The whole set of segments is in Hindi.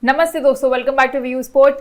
नमस्ते दोस्तों, welcome back to view sport.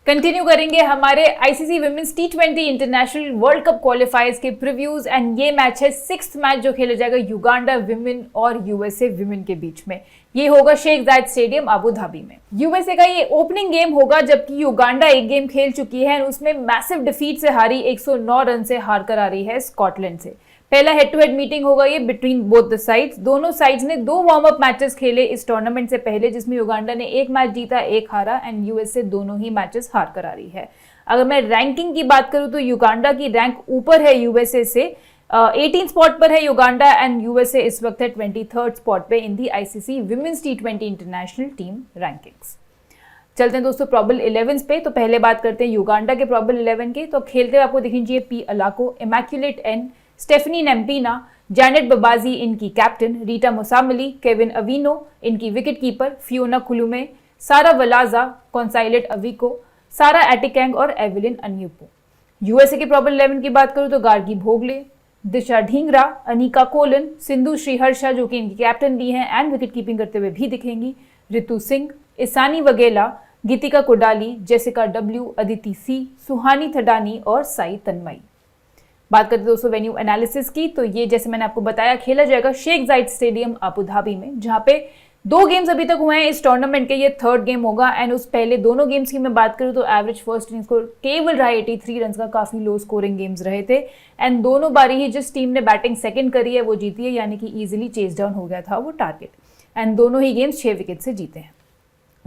Continue करेंगे हमारे आईसीसी विमेंस टी20 इंटरनेशनल वर्ल्ड कप क्वालिफायर्स के प्रीव्यूज एंड ये मैच है 6th मैच जो खेला जाएगा युगांडा विमेन और यूएसए विमेन के बीच में। ये होगा Sheikh Zayed stadium Abu Dhabi में। यूएसए का ये ओपनिंग गेम होगा जबकि युगांडा एक गेम खेल चुकी है और उसमें मैसिव डिफीट से हारी 109 रन से हार कर आ रही है स्कॉटलैंड से। पहला हेड टू हेड मीटिंग होगा ये बिटवीन बोथ द साइड्स। दोनों साइड्स ने 2 वार्म अप मैचेस खेले इस टूर्नामेंट से पहले, जिसमें युगांडा ने 1 मैच जीता 1 हारा एंड यूएसए दोनों ही मैचेस हार कर आ रही है। अगर मैं रैंकिंग की बात करूं तो युगांडा की रैंक ऊपर है यूएसए से, 18 स्पॉट पर है युगांडा एंड यूएसए इस वक्त है 23rd स्पॉट पे इन दी आईसीसी विमेंस टी20 इंटरनेशनल टीम रैंकिंग्स। चलते हैं दोस्तों प्रॉबल 11 पे। तो पहले बात करते हैं युगांडा के प्रॉबल 11 के। तो खेलते हुए आपको दिखेंगे P Alako, Immaculate N, Stephanie Nampiina, Janet Mbabazi इनकी captain, Rita Musamali, Kevin Awino इनकी विकेट कीपर, फियोना कुलुमे, सारा वलाजा, कॉन्साइलेट अविको, सारा एटिकैंग और एविलिन अन्यूपो। यूएसए के प्रॉबल 11 की बात करूं तो गार्गी भोगले, दिशा ढींगरा, अनिका कोलन, सिंधु श्रीहर्षा जो कि इनकी कैप्टन भी हैं एंड विकेट कीपिंग करते हुए भी दिखेंगी, रितु सिंह, इसानी वगेला, गीतिका कोडाली, जेसिका डब्ल्यू, अदिति सी, सुहानी थडानी और साई तन्मई। बात करते दोस्तों वेन्यू एनालिसिस की। तो ये जैसे मैंने आपको बताया खेला जाएगा Sheikh Zayed stadium Abu Dhabi में, जहां पे 2 गेम्स अभी तक हुए हैं इस टूर्नामेंट के। ये 3rd गेम होगा एंड उस पहले दोनों गेम्स की मैं बात करूं तो एवरेज फर्स्ट इनिंग्स स्कोर केवल रहा 83 रन का, काफी लो स्कोरिंग गेम्स रहे थे एंड दोनों बारी ही जिस टीम ने बैटिंग सेकंड करी है वो जीती है, यानी कि इजीली चेस डाउन हो गया था वो टारगेट एंड दोनों ही गेम्स 6 विकेट से जीते हैं।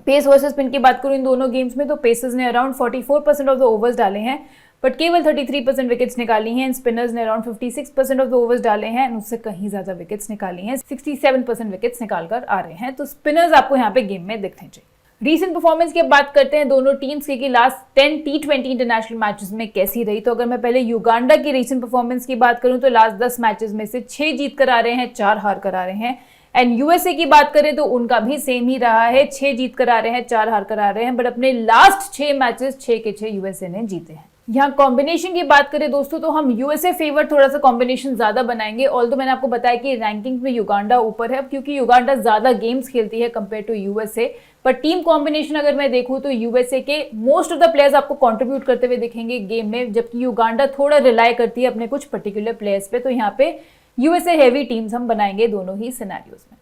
पेस वर्सेस स्पिन की बात करूं इन दोनों गेम्स में तो पेसर्स ने अराउंड 44% ऑफ द ओवर्स डाले हैं बट केवल 33% विकेट्स निकाली हैं। स्पिनर्स ने अराउंड 56% ऑफ द ओवर्स डाले हैं और उससे कहीं ज्यादा विकेट्स निकाली हैं, 67% विकेट्स निकाल कर आ रहे हैं। तो स्पिनर्स आपको यहाँ पे गेम में दिखने चाहिए। रीसेंट परफॉर्मेंस की बात करते हैं दोनों टीम्स की लास्ट 10 टी20 इंटरनेशनल मैचेस में कैसी रही। तो अगर मैं पहले युगांडा की रीसेंट परफॉर्मेंस की बात करूं तो लास्ट 10 मैचेस में से 6 जीत कर आ रहे हैं, 4 हार कर आ रहे हैं एंड यूएसए की बात करें तो उनका भी सेम ही रहा है, 6 जीत कर आ रहे हैं, 4 हार कर आ रहे हैं बट अपने लास्ट 6 मैचेस 6 के 6 यूएसए ने जीते हैं। यहाँ कॉम्बिनेशन की बात करें दोस्तों तो हम यूएसए फेवर थोड़ा सा कॉम्बिनेशन ज्यादा बनाएंगे। ऑल्दो मैंने आपको बताया कि रैंकिंग में युगांडा ऊपर है क्योंकि युगांडा ज्यादा गेम्स खेलती है कंपेयर टू यूएसए, पर टीम कॉम्बिनेशन अगर मैं देखूं तो यूएसए के मोस्ट ऑफ द प्लेयर्स आपको कंट्रीब्यूट करते हुए दिखेंगे गेम में, जबकि युगांडा थोड़ा रिलाई करती है अपने कुछ पर्टिकुलर प्लेयर्स पे। तो यहाँ पे यूएसए हैवी टीम्स हम बनाएंगे दोनों ही सिनेरियोज में।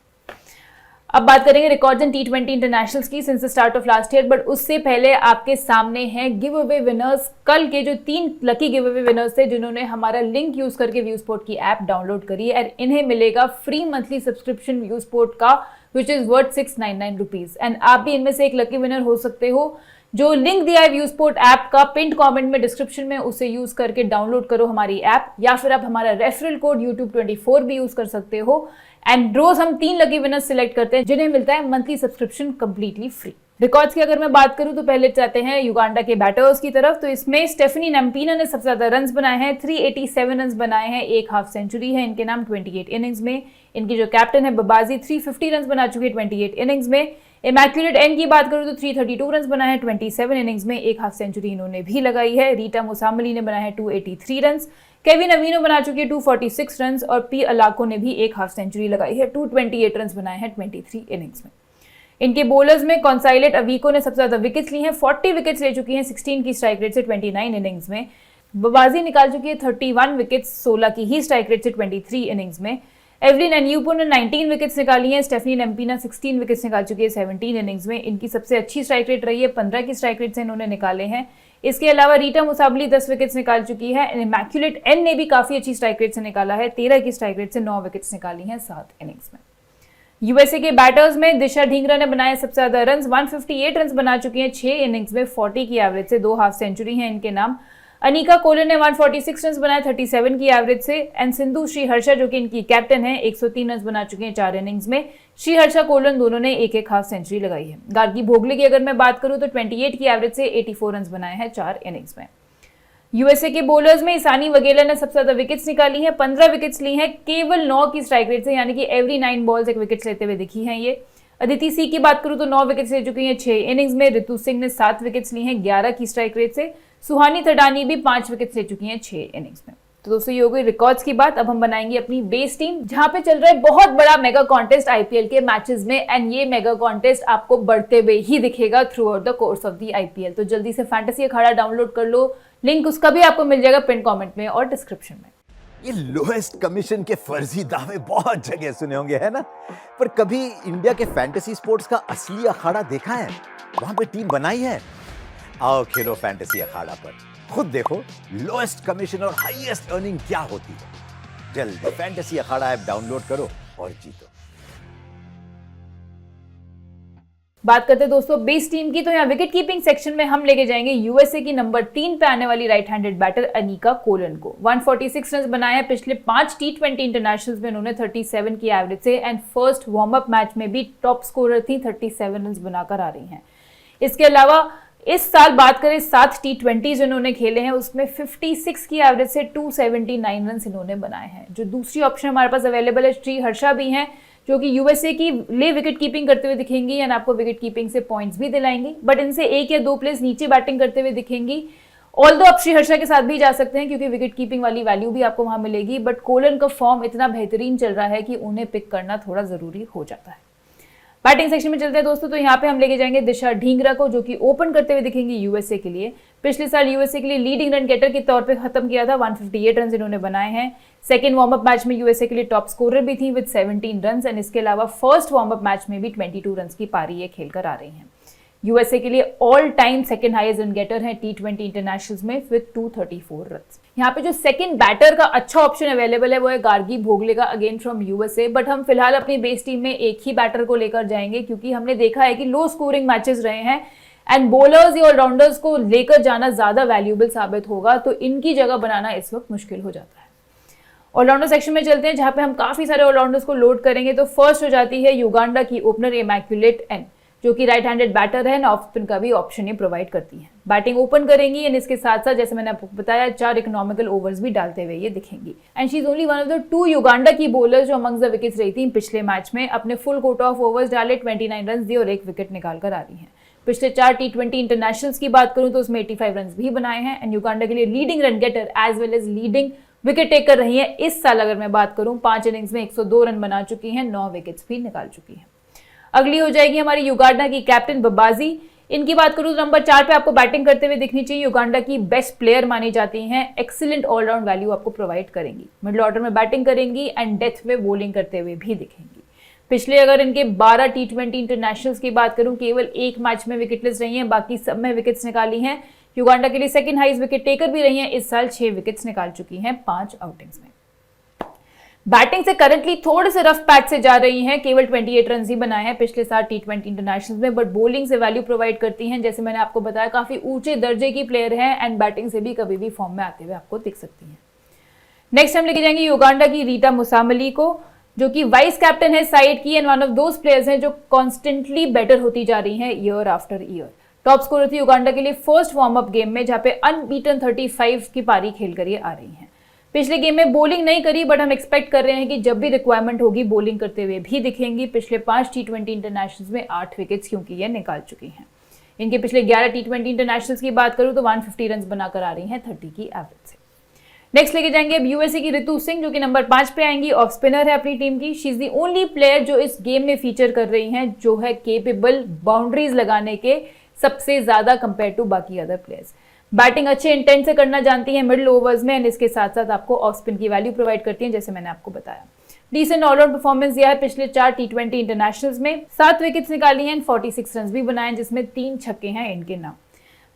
अब बात करेंगे रिकॉर्ड्स इन टी20 इंटरनेशनल्स की since the start of last year, but उससे पहले आपके सामने हैं गिव अवे विनर्स। कल के जो 3 लकी गिव अवे विनर्स थे जिन्होंने हमारा लिंक यूज करके व्यू स्पोर्ट की ऐप डाउनलोड करी है, इन्हें मिलेगा free monthly subscription view sport का which is worth 699 rupees and आप भी इनमें से एक लकी विनर हो सकते हो। जो लिंक दिया है व्यू स्पोर्ट ऐप का पिंड कमेंट में डिस्क्रिप्शन में, उसे यूज करके डाउनलोड करो हमारी ऐप, या फिर आप हमारा रेफरल कोड YouTube24 भी यूज कर सकते हो एंड रोज हम 3 लकी विनर्स सिलेक्ट करते हैं जिन्हें मिलता है monthly subscription completely free. Records की अगर मैं बात करूं तो पहले चाहते हैं युगांडा के बैटर्स की तरफ। तो इसमें स्टेफनी नेम्पीना ने सबसे ज्यादा रन्स बनाए हैं, 387 रन्स बनाए हैं, 1 हाफ सेंचुरी है इनके नाम 28 इनिंग्स में। इनकी जो कैप्टन है बबाजी 350 रन्स बना चुकी है 28 इनिंग्स में। इमैक्युलेट एन की बात करूं तो 332 रन्स बनाए हैं 27 इनिंग्स में, 1 हाफ सेंचुरी इन्होंने भी लगाई है। रीटा मुसामली ने बनाए हैं 283 रन्स, केविन अवीनो बना चुकी है 246 रन्स और पी अलाको ने भी 1 हाफ सेंचुरी लगाई है, 228 रन्स बनाए हैं 23 इनिंग्स में। इनके बॉलर्स में कॉन्साइलेट अविको ने सबसे ज्यादा विकेट्स ली हैं, 40 विकेट्स ले चुकी हैं 16 की स्ट्राइक रेट से 29 इनिंग्स में। बबाजी निकाल चुकी है 31 विकेट्स 16 की ही स्ट्राइक रेट से 23 इनिंग्स में। एवलिन अन्यूपो ने 19 विकेट्स निकाली हैं, स्टेफनी नेम्पीना 16 विकेट्स निकाल चुकी है 17 इनिंग्स में। इनकी सबसे अच्छी स्ट्राइक रेट रही है, 15 की स्ट्राइक रेट से इन्होंने निकाले हैं। इसके अलावा रीटा मुसाबली 10 विकेट्स निकाल चुकी है। इमैक्युलेट एन ने भी काफी अच्छी स्ट्राइक रेट से निकाला है, 13 की स्ट्राइक रेट से 9 विकेट्स निकाली हैं 7 इनिंग्स में। यूएसए के बैटर्स में दिशा ढींगरा ने बनाए सबसे ज्यादा रन्स, 158 रन्स बना चुकी हैं 6 इनिंग्स में, 40 की एवरेज से, 2 हाफ सेंचुरी है इनके नाम। अनिका कोलन ने 146 रन्स बनाए 37 की एवरेज से एंड सिंधु श्रीहर्षा जो कि इनकी कैप्टन है 103 रन्स बना चुके हैं 4 इनिंग्स में। श्रीहर्षा कोलन दोनों ने 1-1 हाफ सेंचुरी लगाई है। गार्गी भोगले की अगर मैं बात करूं तो 28 की एवरेज से 84 रन्स बनाए हैं 4 इनिंग्स में। यूएसए के बॉलर्स में इसानी वगेला ने सबसे ज्यादा विकेट्स निकाली हैं, 15 विकेट्स ली हैं केवल 9 की स्ट्राइक रेट से, यानी कि एवरी 9 बॉल्स 1 विकेट लेते हुए दिखी हैं ये। अदिति सी की बात करूं तो 9 विकेट्स ले चुकी हैं 6 इनिंग्स में। रितु सिंह ने 7 विकेट्स ली हैं 11 की स्ट्राइक रेट से। सुहानी थडानी भी 5 विकेट्स ले चुकी हैं 6 इनिंग्स में। तो दोस्तों ये हो गई रिकॉर्ड्स की बात। अब हम बनाएंगे अपनी बेस टीम, जहां पे चल रहा है बहुत बड़ा मेगा कॉन्टेस्ट आईपीएल के मैचेस में, एंड ये मेगा कॉन्टेस्ट आपको बढ़ते हुए ही दिखेगा through out the course of the IPL. तो जल्दी से फैंटेसी अखाड़ा डाउनलोड कर लो, लिंक उसका भी आपको मिल जाएगा पिन कमेंट में और डिस्क्रिप्शन में। ये लोएस्ट कमीशन के फर्जी दावे बहुत जगह सुने होंगे, है ना? पर कभी इंडिया के फैंटेसी स्पोर्ट्स का असली अखाड़ा देखा है? वहां पे टीम बनाई है? आओ खेलो फैंटेसी अखाड़ा पर, खुद देखो लोएस्ट कमीशन और हाईएस्ट अर्निंग क्या होती है। जल्दी फैंटेसी अखाड़ा ऐप डाउनलोड करो और जीतो। बात करते हैं दोस्तों बेस टीम की, तो यहाँ विकेट कीपिंग सेक्शन में हम लेके जाएंगे यूएसए की नंबर 3 पे आने वाली right handed batter Anika Kolan को। 146 रन बनाए हैं पिछले 5 T20 इंटरनेशनल्स में उन्होंने 37 की एवरेज से, and first warm up match में भी टॉप स्कोरर थी, 37 रन बनाकर आ रही हैं। इसके अलावा इस साल बात करें 7 T20 जो इन्होंने खेले हैं उसमें 56 की एवरेज से 279 रन इन्होंने बनाए हैं। जो दूसरी ऑप्शन हमारे पास अवेलेबल है श्री हर्षा भी हैं, जो कि यूएसए की लिए विकेट कीपिंग करते हुए दिखेंगी एंड आपको विकेट कीपिंग से पॉइंट्स भी दिलाएंगी, बट इनसे 1 या 2 प्लेस नीचे बैटिंग करते हुए दिखेंगी। ऑल्दो आप श्री हर्षा के साथ भी जा सकते हैं क्योंकि विकेट कीपिंग वाली वैल्यू भी आपको वहां मिलेगी, बट कोलन का फॉर्म इतना बेहतरीन चल रहा है कि उन्हें पिक करना थोड़ा जरूरी हो जाता है। बैटिंग सेक्शन में चलते हैं दोस्तों, तो यहाँ पे हम लेके जाएंगे दिशा ढींगरा को, जो कि ओपन करते हुए दिखेंगे यूएसए के लिए। पिछले साल यूएसए के लिए लीडिंग रन गेटर के तौर पे खत्म किया था, 158 रन इन्होंने बनाए हैं। सेकंड वार्म अप मैच में यूएसए के लिए टॉप स्कोरर भी थी विद 17 रन, एंड इसके अलावा फर्स्ट वार्म अप मैच में भी 22 रन की पारी ये खेलकर आ रही हैं। यूएसए के लिए all time second highest run getter है T20 इंटरनेशनल्स में विद 234 रन। यहाँ पे जो सेकंड बैटर का अच्छा ऑप्शन अवेलेबल है वो है गार्गी भोगले का, अगेन फ्रॉम यूएसए, बट हम फिलहाल अपनी बेस टीम में एक ही बैटर को लेकर जाएंगे क्योंकि हमने देखा है कि लो स्कोरिंग मैचेस रहे हैं एंड बॉलर्स या ऑलराउंडर्स को लेकर जाना ज्यादा वैल्यूएबल साबित होगा, तो इनकी जगह बनाना इस वक्त मुश्किल हो जाता है। ऑलराउंडर सेक्शन में चलते हैं जहां पे हम काफी सारे ऑलराउंडर्स को लोड करेंगे। तो फर्स्ट हो जाती है युगांडा की ओपनर इमैक्युलेट एन, जो कि राइट हैंडेड बैटर है, ऑफ स्पिन का भी ऑप्शन ये प्रोवाइड करती है। बैटिंग ओपन करेंगी एंड इसके साथ साथ जैसे मैंने आपको बताया 4 इकोनॉमिकल ओवर्स भी डालते हुए ये दिखेंगी। And she is only one of the 2 Uganda की बॉलर जो अमंग्स द विकेट्स रही थी पिछले मैच में, अपने फुल कोटा ऑफ ओवर्स डाले, 29 रन दिए और 1 विकेट निकाल कर आ रही है। पिछले 4 T20 इंटरनेशनल्स की बात करूं तो उसमें 85 रन भी बनाए हैं, एंड युगांडा के लिए leading run getter as well as leading wicket taker रही है। इस साल अगर मैं बात करूं 5 इनिंग्स में 102 रन बना चुकी हैं, 9 विकेट्स भी निकाल चुकी हैं। अगली हो जाएगी हमारी युगांडा की कैप्टन बबाजी। इनकी बात करूं तो नंबर 4 पे आपको बैटिंग करते हुए दिखनी चाहिए। युगांडा की बेस्ट प्लेयर मानी जाती हैं, एक्सीलेंट ऑलराउंड वैल्यू आपको प्रोवाइड करेंगी। मिडिल ऑर्डर में बैटिंग करेंगी एंड डेथ में बॉलिंग करते हुए भी दिखेंगी। पिछले अगर इनके 12 T20 इंटरनेशनल्स की बात करूं केवल 1 मैच में विकेटलेस रही हैं, बाकी सब में विकेट्स निकाली हैं। युगांडा के लिए सेकंड हाईएस्ट विकेट टेकर भी रही हैं, इस साल 6 विकेट्स निकाल चुकी हैं 5 आउटिंग्स में। बैटिंग से करंटली थोड़े से रफ पैच से जा रही हैं, केवल 28 रन ही बनाए हैं पिछले 7 T20 इंटरनेशनल्स में, बट बॉलिंग से वैल्यू प्रोवाइड करती हैं। जैसे मैंने आपको बताया काफी ऊंचे दर्जे की प्लेयर है एंड बैटिंग से भी कभी भी फॉर्म में आते हुए आपको दिख सकती हैं। नेक्स्ट हम लेके जाएंगे युगांडा की रीटा मुसामली को, जो कि वाइस कैप्टन है साइड की and one of those players हैं जो कॉन्स्टेंटली बेटर होती जा रही हैं year after year. Top scorer थी युगांडा के लिए फर्स्ट वार्म अप गेम में, जहां पे अनबीटन 35 की पारी खेलकर ये आ रही हैं। पिछले गेम में बॉलिंग नहीं करी, बट हम एक्सपेक्ट कर रहे हैं कि जब भी रिक्वायरमेंट होगी बॉलिंग करते हुए भी दिखेंगी। पिछले 5 T20 इंटरनेशनल्स में 8 विकेट्स क्योंकि ये निकाल चुकी हैं। इनके पिछले 11 T20 इंटरनेशनल्स की बात करूं तो 150 रन बनाकर आ रही हैं 30 की एवरेज से। नेक्स्ट लेके जाएंगे अब यूएसए की रितु सिंह, जो कि नंबर 5 पे आएंगी। ऑफ स्पिनर है अपनी टीम की। She is the only player जो इस गेम में फीचर कर रही हैं, जो है केपेबल बाउंड्रीज लगाने के सबसे ज्यादा कंपेयर टू बाकी अदर प्लेयर्स। बैटिंग अच्छे इंटेंट से करना जानती है मिडिल ओवर्स में, एंड इसके साथ साथ आपको ऑफ स्पिन की वैल्यू प्रोवाइड करती है जैसे मैंने आपको बताया। डिसेंट ऑलराउंड परफॉर्मेंस दिया है पिछले 4 T20 इंटरनेशनल्स में, 7 विकेट्स निकाली हैं, 46 रन भी बनाए, जिसमें 3 छक्के हैं इनके नाम।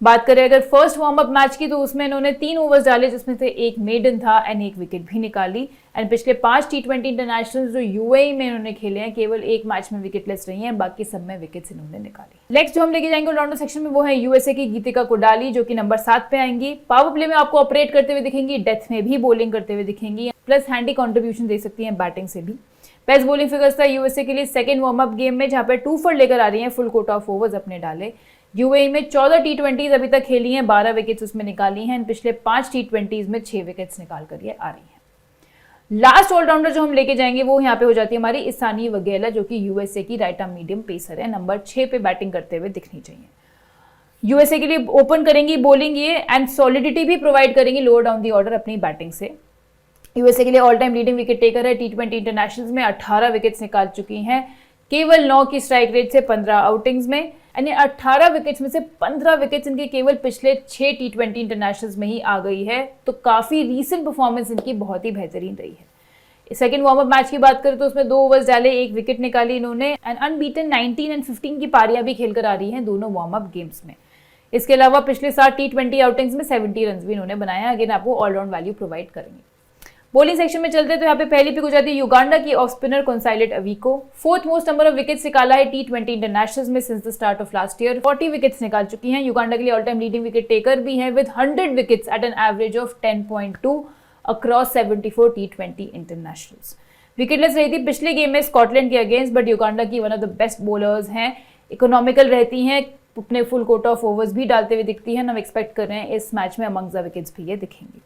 बात करें अगर फर्स्ट वार्म अप मैच की तो उसमें इन्होंने 3 ओवर्स डाले, जिसमें से 1 मेडन था एंड 1 विकेट भी निकाली। एंड पिछले 5 T20 इंटरनेशनल जो यूएई में इन्होंने खेले हैं, केवल 1 मैच में विकेटलेस रही हैं, बाकी सब में विकेट्स इन्होंने निकाली। नेक्स्ट जो हम लेके जाएंगे ऑलराउंडर सेक्शन में वो है यूएसए की गीतिका कोडाली, जो कि नंबर 7 पे आएंगी। पावर प्ले में आपको ऑपरेट करते हुए दिखेंगी, डेथ में भी बॉलिंग करते हुए दिखेंगी, प्लस हैंडी कॉन्ट्रीब्यूशन दे सकती है बैटिंग से भी। बेस्ट बॉलिंग फिगर्स था यूएसए के लिए सेकंड वार्म अप गेम में, जहां पे 2 for लेकर आ रही हैं, फुल कोटा ऑफ ओवर्स अपने डाले। यूएई में 14 T20s अभी तक खेली हैं, 12 विकेट्स उसमें निकाली हैं, पिछले 5 T20s में 6 विकेट्स निकाल कर ये आ रही हैं। लास्ट ऑलराउंडर जो हम लेके जाएंगे वो यहाँ पे हो जाती है हमारी ईशानी वघेला, जो कि यूएसए की राइट आर्म मीडियम पेसर है, नंबर 6 पे बैटिंग करते हुए दिखनी चाहिए। यूएसए के लिए ओपन करेंगी बॉलिंग ये, एंड सॉलिडिटी भी प्रोवाइड करेंगी लोअर डाउन दी ऑर्डर अपनी बैटिंग से। यूएसए के लिए all time leading wicket taker है, T20 इंटरनेशनल्स में 18 विकेट्स निकाल चुकी हैं, केवल 9 की स्ट्राइक रेट से 15 आउटिंग्स में, यानी 18 विकेट्स में से 15 विकेट्स इनके केवल पिछले 6 T20 इंटरनेशनल्स में ही आ गई है। तो काफ़ी रीसेंट परफॉर्मेंस इनकी बहुत ही बेहतरीन रही है। सेकंड वार्म अप मैच की बात करें तो उसमें 2 ओवर्स डाले, 1 विकेट निकाली इन्होंने, एंड अनबीटन 19 और 15 की पारियां भी खेलकर आ रही हैं दोनों वार्म अप गेम्स में। इसके अलावा पिछले 7 T20 आउटिंग्स में 70 रन भी इन्होंने बनाए हैं। अगेन आपको ऑलराउंड वैल्यू प्रोवाइड करेंगे। बॉलिंग सेक्शन में चलते तो यहाँ पे पहली पिक हो जाती है युगांडा की off spinner Consolate Aweko. 4th most number of wickets निकाला है T20 इंटरनेशनल्स में since the start of last year. 40 wickets निकाल चुकी हैं। युगांडा के लिए all time leading wicket taker भी हैं with 100 wickets at an average of 10.2 across 74 T20 internationals. Wicketless रही थी पिछले गेम में स्कॉटलैंड के अगेंस्ट, बट युगांडा की one of the best bowlers हैं, इकोनॉमिकल रहती हैं, अपने फुल कोटा ऑफ ओवर्स भी डालते हुए दिखती हैं। हम एक्सपेक्ट कर रहे हैं इस मैच में अमंग द विकेट्स भी ये दिखेंगी।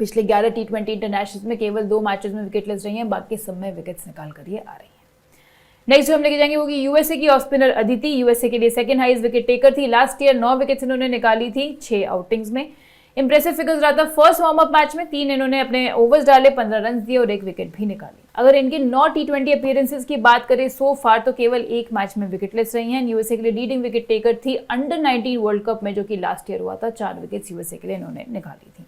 पिछले 11 T20 इंटरनेशनल्स में केवल 2 मैचेस में विकेटलेस रही हैं, बाकी सब में विकेट्स निकाल कर ये आ रही हैं। नेक्स्ट जो हम लेके जाएंगे वो यूएसए की ऑफ स्पिनर अदिति। यूएसए के लिए सेकंड हाईएस्ट विकेट टेकर थी। लास्ट ईयर 9 विकेट्स इन्होंने निकाली थी 6 आउटिंग्स में। इंप्रेसिव फिगर्स रहा था फर्स्ट वार्म अप मैच में, 3 इन्होंने अपने ओवर्स डाले, 15 रन दिए और 1 विकेट भी निकाली। अगर इनकी 9 T20 अपीयरेंसेस की बात करें सो फार तो केवल 1 मैच में विकेटलेस रही हैं। यूएसए के लिए लीडिंग विकेट टेकर थी अंडर 19 वर्ल्ड कप में, जो कि लास्ट ईयर हुआ था। 4 विकेट्स यूएसए के लिए इन्होंने निकाली थी।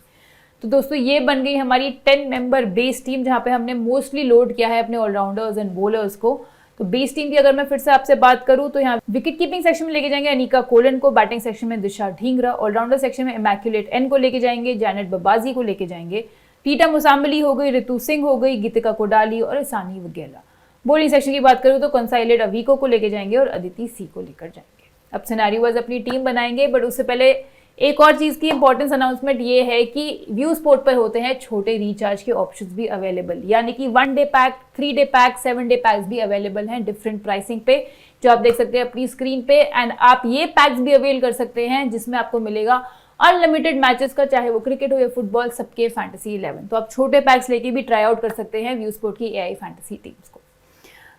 तो दोस्तों ये बन गई हमारी 10 मेंबर बेस टीम, जहां पे हमने मोस्टली लोड किया है अपने ऑलराउंडर्स एंड बॉलर्स को। तो बेस टीम की अगर मैं फिर से आपसे बात करूं तो यहाँ विकेट कीपिंग सेक्शन में लेके जाएंगे अनिका कोलन को, बैटिंग सेक्शन में दिशा ढींगरा, ऑलराउंडर सेक्शन में इमैक्युलेट एन को लेके जाएंगे, जैनेट बबाजी को लेके जाएंगे, टीटा मुसाम्बली हो गई, ऋतु सिंह हो गई, गीतिका कोडाली और इसानी वगेला। बॉलिंग सेक्शन की बात करूं तो कंसाइलेट अवीको को लेके जाएंगे और अदिति सी को लेकर जाएंगे। अब सिनेरियो वाइज अपनी टीम बनाएंगे, बट उससे पहले एक और चीज़ की इंपॉर्टेंस अनाउंसमेंट ये है कि व्यू स्पोर्ट पर होते हैं छोटे रिचार्ज के ऑप्शंस भी अवेलेबल, यानी कि 1 day pack, 3 day pack, 7 day PACS भी अवेलेबल हैं डिफरेंट प्राइसिंग पे, जो आप देख सकते हैं अपनी स्क्रीन पे। एंड आप ये पैक्स भी अवेल कर सकते हैं जिसमें आपको मिलेगा अनलिमिटेड मैचेस का, चाहे वो क्रिकेट हो या फुटबॉल, सबके फैंटेसी 11। तो आप छोटे पैक्स लेके भी ट्राई आउट कर सकते हैं व्यू स्पोर्ट की एआई फैंटेसी टीम्स को।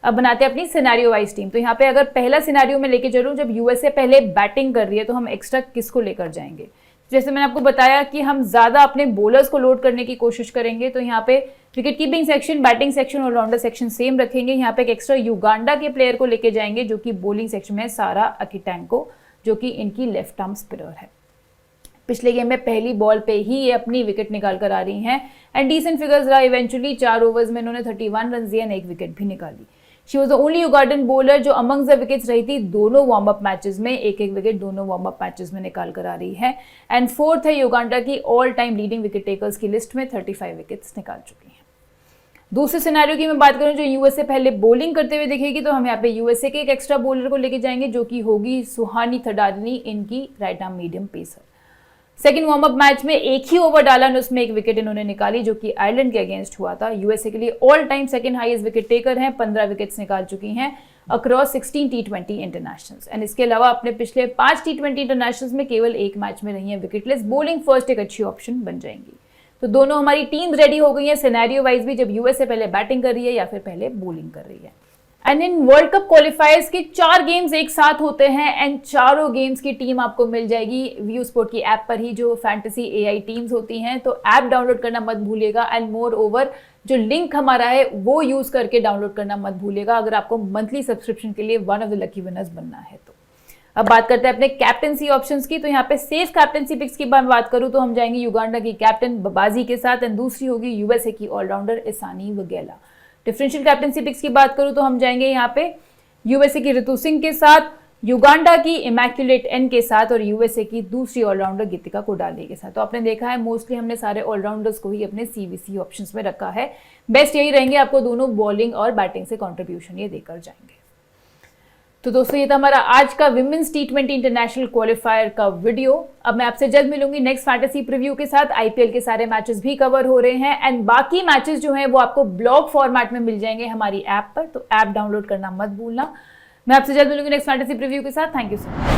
अब बनाते हैं अपनी सिनेरियो वाइज टीम। तो यहाँ पे अगर पहला सिनेरियो में लेके चलूं, जब यूएसए पहले बैटिंग कर रही है तो हम एक्स्ट्रा किसको लेकर जाएंगे। जैसे मैंने आपको बताया कि हम ज्यादा अपने बॉलर्स को लोड करने की कोशिश करेंगे, तो यहाँ पे wicket keeping section, batting section, allrounder section same रखेंगे। यहाँ पे एक एक्स्ट्रा युगांडा के प्लेयर को लेके जाएंगे, जो कि बॉलिंग सेक्शन में सारा अकिटैंको, जो कि इनकी लेफ्ट आर्म स्पिनर है। पिछले गेम में पहली बॉल पे ही ये अपनी विकेट निकाल कर आ रही हैं एंड डिसेंट फिगर्स रहा। इवेंचुअली 4 ओवर्स में इन्होंने 31 रन दिए, 1 विकेट भी निकाली। She was the only Ugandan bowler जो अमंग द विकेट्स रही थी दोनों वार्म अप मैचेस में, 1-1 विकेट दोनों वार्म अप मैचेस में निकाल कर आ रही है। एंड 4th है युगांडा की all time leading wicket takers की लिस्ट में, 35 विकेट्स निकाल चुकी हैं। दूसरे सिनेरियो की मैं बात करूं जो यूएसए पहले बॉलिंग करते हुए दिखेगी, तो हम यहाँ पे यूएसए के एक एक्स्ट्रा बॉलर को लेके जाएंगे, जो कि होगी सुहानी थडारनी, इनकी right arm medium pacer. Second warm up match में 1 ही ओवर डाला और उसमें 1 विकेट इन्होंने निकाली, जो कि आयरलैंड के अगेंस्ट हुआ था। यूएसए के लिए all time second highest wicket taker हैं, 15 विकेट्स निकाल चुकी हैं अक्रॉस 16 T20 इंटरनेशनल्स। एंड इसके अलावा अपने पिछले 5 T20 इंटरनेशनल्स में केवल 1 मैच में रही है विकेटलेस। बॉलिंग फर्स्ट एक अच्छी ऑप्शन बन जाएंगी। तो दोनों हमारी टीम रेडी हो गई है सिनेरियो वाइज भी, जब यूएसए पहले बैटिंग कर रही है या फिर पहले बॉलिंग कर रही है। And in world cup qualifiers के 4 गेम्स एक साथ होते हैं एंड चारों गेम्स की टीम आपको मिल जाएगी व्यू स्पोर्ट की ऐप पर ही, जो फैंटेसी एआई टीम्स होती हैं। तो ऐप डाउनलोड करना मत भूलिएगा एंड मोर ओवर जो लिंक हमारा है वो यूज करके डाउनलोड करना मत भूलिएगा, अगर आपको मंथली सब्सक्रिप्शन के लिए one of the lucky winners बनना है तो। अब बात करते हैं अपने कैप्टेंसी ऑप्शंस की। तो यहाँ पे सेफ कैप्टेंसी पिक्स की बात करूँ तो हम जाएंगे युगांडा की कैप्टन बबाजी के साथ एंड दूसरी होगी यूएसए की all rounder Isani Vaghela. Differential captaincy picks की बात करूं तो हम जाएंगे यहाँ पे यूएसए की ऋतु सिंह के साथ, युगांडा की इमैक्युलेट एन के साथ और यूएसए की दूसरी ऑलराउंडर गीतिका कोडाली के साथ। तो आपने देखा है मोस्टली हमने सारे ऑलराउंडर्स को ही अपने सीवीसी ऑप्शंस में रखा है। बेस्ट यही रहेंगे, आपको दोनों बॉलिंग और बैटिंग से कंट्रीब्यूशन ये देकर जाएंगे। तो दोस्तों ये था हमारा आज का विमेंस T20 इंटरनेशनल क्वालिफायर का वीडियो। अब मैं आपसे जल्द मिलूंगी नेक्स्ट फैंटेसी प्रीव्यू के साथ। आईपीएल के सारे मैचेस भी कवर हो रहे हैं एंड बाकी मैचेस जो हैं वो आपको ब्लॉग फॉर्मेट में मिल जाएंगे हमारी ऐप पर, तो ऐप डाउनलोड करना मत भूलना। मैं आपसे जल्द मिलूंगी नेक्स्ट फैंटेसी प्रीव्यू के साथ। Thank you so much.